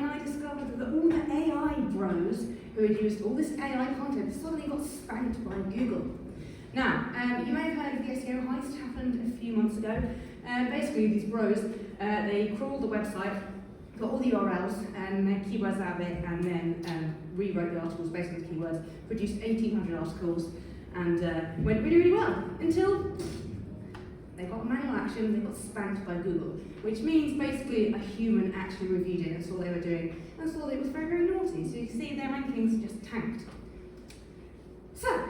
when I discovered that all the AI bros who had used all this AI content suddenly got spanked by Google. Now, you may have heard of the SEO heist, happened a few months ago. Basically, these bros, they crawled the website, got all the URLs and made keywords out of it, and then rewrote the articles based on the keywords, produced 1,800 articles, and went really, really well, until they got manual action, they got spanked by Google, which means basically a human actually reviewed it and saw what they were doing, and saw that it was very, very naughty. So you see their rankings just tanked. So,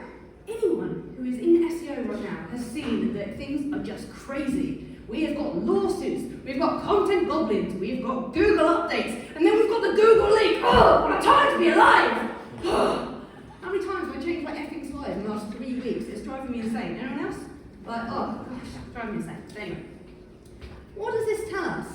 anyone who is in SEO right now has seen that things are just crazy. We have got lawsuits, we've got content goblins, we've got Google updates, and then we've got the Google leak. Oh, what a time to be alive! How many times have I changed my ethics live in the last 3 weeks? It's driving me insane. Anyone else? Like, oh gosh, driving me insane. But anyway, what does this tell us?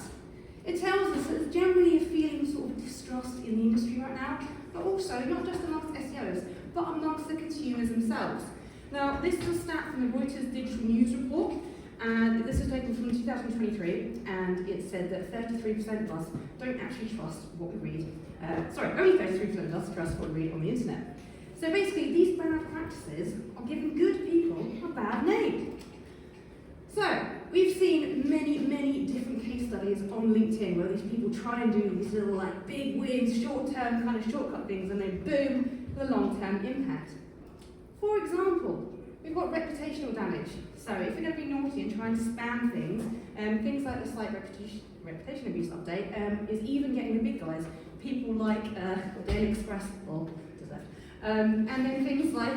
It tells us that there's generally a feeling sort of distrust in the industry right now, but also not just amongst SEOs, but amongst the consumers themselves. Now, this is a stat from the Reuters Digital News Report, and this is taken from 2023, and it said that 33% of us don't actually trust what we read. Only 33% of us trust what we read on the internet. So basically, these bad practices are giving good people a bad name. So, we've seen many, many different case studies on LinkedIn where these people try and do these little like big wins, short-term kind of shortcut things, and then boom, the long-term impact. For example, we've got reputational damage. So if you're going to be naughty and try and spam things, things like the site reputation abuse update is even getting the big guys. People like Daily Express, and then things like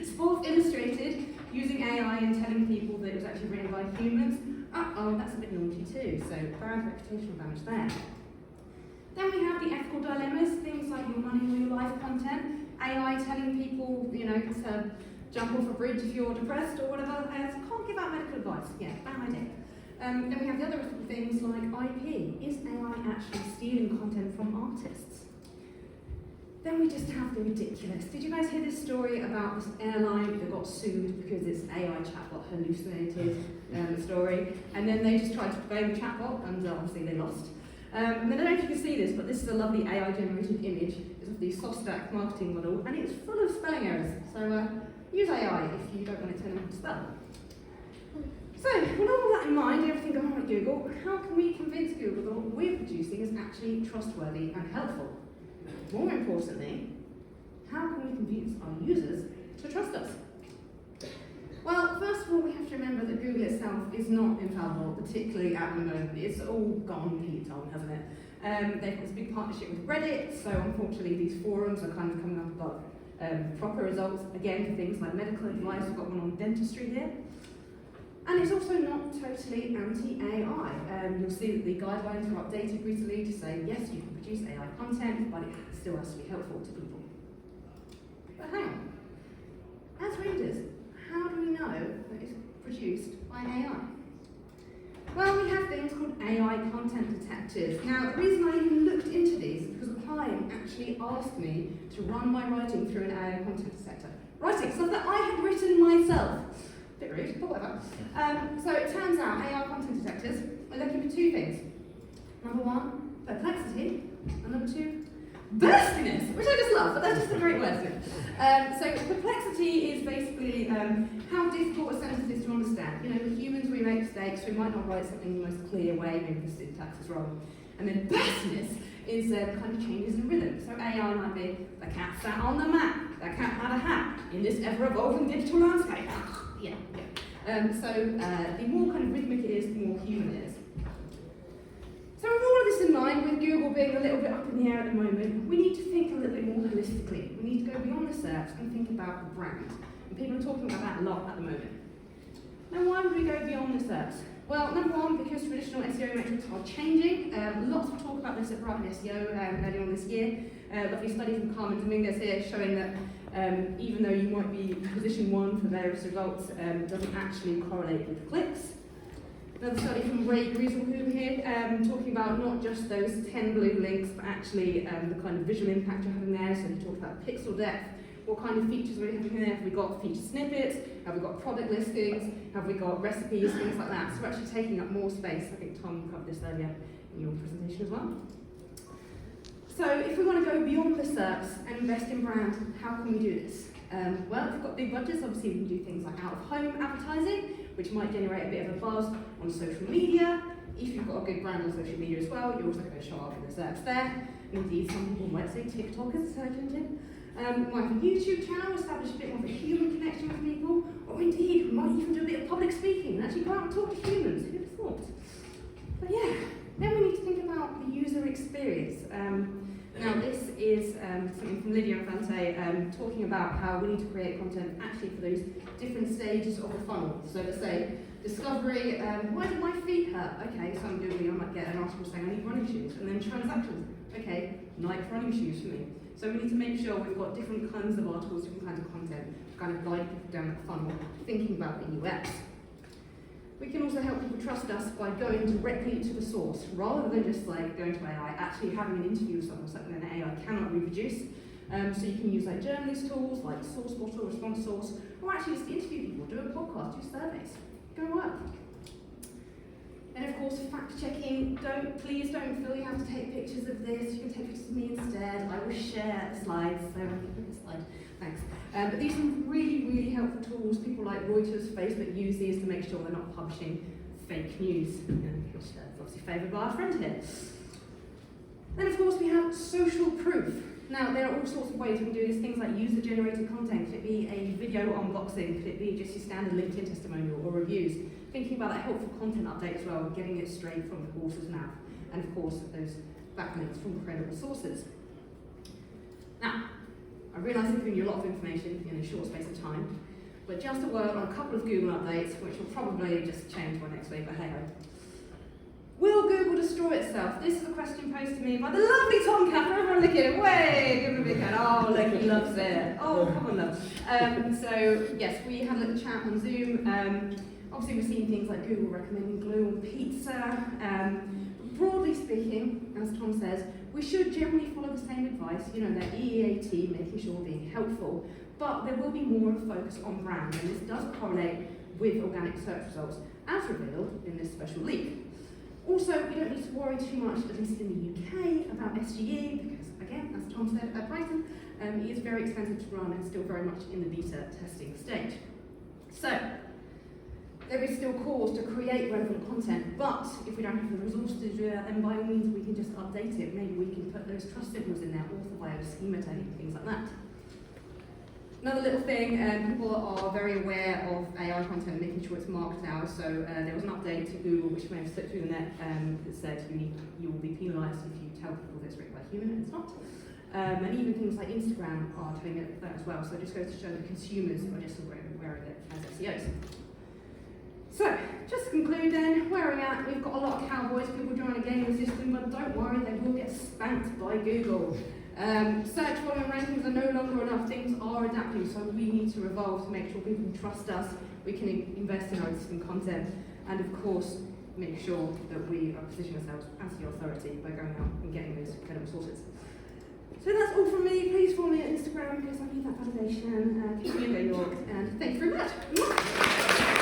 Sports Illustrated using AI and telling people that it was actually written by humans. Uh-oh, that's a bit naughty too, so bad reputational damage there. Then we have the ethical dilemmas, things like your money or your life content, AI telling people, to jump off a bridge if you're depressed or whatever, can't give out medical advice. Yeah, bad idea. Then we have the other things like IP. Is AI actually stealing content from artists? Then we just have the ridiculous. Did you guys hear this story about this airline that got sued because its AI chatbot hallucinated the story? And then they just tried to blame the chatbot, and obviously they lost. And then I don't know if you can see this, but this is a lovely AI-generated image. It's of the SOSTAC marketing model, and it's full of spelling errors. So use AI if you don't want to tell them how to spell. So, with all that in mind, everything going on at Google, how can we convince Google that what we're producing is actually trustworthy and helpful? More importantly, how can we convince our users to trust us? Well, first of all, we have to remember that Google itself is not infallible, particularly at the moment. It's all gone Peloton, hasn't it? They've got this big partnership with Reddit, so unfortunately these forums are kind of coming up above proper results, again, for things like medical advice. We've got one on dentistry here. And it's also not totally anti-AI. You'll see that the guidelines were updated recently to say, yes, you can produce AI content, but it still has to be helpful to people. But hang on. As readers, how do we know that it's produced by AI? Well, we have things called AI content detectors. Now, the reason I even looked into these is because a client actually asked me to run my writing through an AI content detector. Writing, stuff that I had written myself. Bit rude, but whatever. So it turns out AI content detectors are looking for two things. Number one, perplexity, and number two, burstiness, which I just love, but that's just a great word. So perplexity is basically how difficult a sentence is to understand. With humans we make mistakes, we might not write something in the most clear way, maybe the syntax is wrong. And then burstiness is kind of changes in rhythm. So AI might be, the cat sat on the mat, the cat had a hat, in this ever-evolving digital landscape. Yeah. The more kind of rhythmic it is, the more human it is. So with all of this in mind, with Google being a little bit up in the air at the moment, we need to think a little bit more holistically. We need to go beyond the search and think about the brand. And people are talking about that a lot at the moment. Now, why would we go beyond the search? Well, number one, because traditional SEO metrics are changing. Lots of talk about this at Private SEO earlier on this year. Lovely study from Carmen Dominguez here showing that even though you might be position 1 for various results, doesn't actually correlate with clicks. Another study from Ray Grieselhuber here, talking about not just those 10 blue links, but actually the kind of visual impact you're having there. So he talked about pixel depth, what kind of features are we having there? Have we got feature snippets? Have we got product listings? Have we got recipes? Things like that. So we're actually taking up more space. I think Tom covered this earlier in your presentation as well. So if we want to go beyond the SERPs and invest in brand, how can we do this? Well, if we've got big budgets, obviously we can do things like out-of-home advertising, which might generate a bit of a buzz on social media. If you've got a good brand on social media as well, you're also going to show up in the SERPs there. Indeed, some people might say TikTok as a search engine. We might have a YouTube channel, establish a bit more of a human connection with people, or indeed, we might even do a bit of public speaking and actually go out and talk to humans. Who'd have thought? But yeah, then we need to think about the user experience. Now this is something from Lydia and Fante talking about how we need to create content actually for those different stages of the funnel. So let's say discovery, why do my feet hurt? Okay, so I'm Googling, I might get an article saying I need running shoes. And then transactions, okay, Nike running shoes for me. So we need to make sure we've got different kinds of articles, different kinds of content to kind of guide people down the funnel, thinking about the UX. We can also help people trust us by going directly to the source, rather than just like going to AI, actually having an interview with someone, something that AI cannot reproduce. So you can use like journalist tools, like SourceBot or Response Source, or actually just interview people, do a podcast, do surveys. Go work. And of course, fact checking. Please don't feel you have to take pictures of this. You can take pictures of me instead. I will share the slides. So slide. Thanks. But these are really, really helpful tools. People like Reuters, Facebook use these to make sure they're not publishing fake news, which is obviously favoured by our friend here. Then of course we have social proof. Now there are all sorts of ways we can do this, things like user-generated content. Could it be a video unboxing? Could it be just your standard LinkedIn testimonial or reviews? Thinking about that helpful content update as well, getting it straight from the author's mouth. And of course those backlinks from credible sources. Now, I realise I'm giving you a lot of information in a short space of time, but just a word on a couple of Google updates, which will probably just change by next week, but hey ho. Will Google destroy itself? This is a question posed to me by the lovely Tom Capper. Everyone look at him, way, give him a big hand. Oh, look, he loves it. Oh, come on, love. So, yes, we had a little chat on Zoom. Obviously, we've seen things like Google recommending glue on pizza. Broadly speaking, as Tom says, we should generally follow the same advice, you know, that EEAT, making sure we're being helpful, but there will be more of a focus on brand, and this does correlate with organic search results, as revealed in this special leak. Also, we don't need to worry too much, at least in the UK, about SGE, because again, as Tom said at Brighton, it is very expensive to run and still very much in the beta testing stage. So, there is still cause to create relevant content, but if we don't have the resources to do that, then by all means we can just update it. Maybe we can put those trust signals in there, author bio, schema tagging, things like that. Another little thing, people are very aware of AI content, making sure it's marked now. So there was an update to Google, which may have slipped through the net, that said you will be penalised if you tell people that it's written by a human, and it's not. And even things like Instagram are telling it that as well. So it just goes to show that consumers are just aware of it as SEOs. So, just to conclude then, where are we at? We've got a lot of cowboys, people trying to game the system, but don't worry, they will get spanked by Google. Search volume rankings are no longer enough, things are adapting, so we need to evolve to make sure people can trust us, we can invest in our existing content, and of course, make sure that we are positioning ourselves as the authority by going out and getting those credible sources. So that's all from me. Please follow me on Instagram because I need that validation. Keep me in New York, and thanks very much.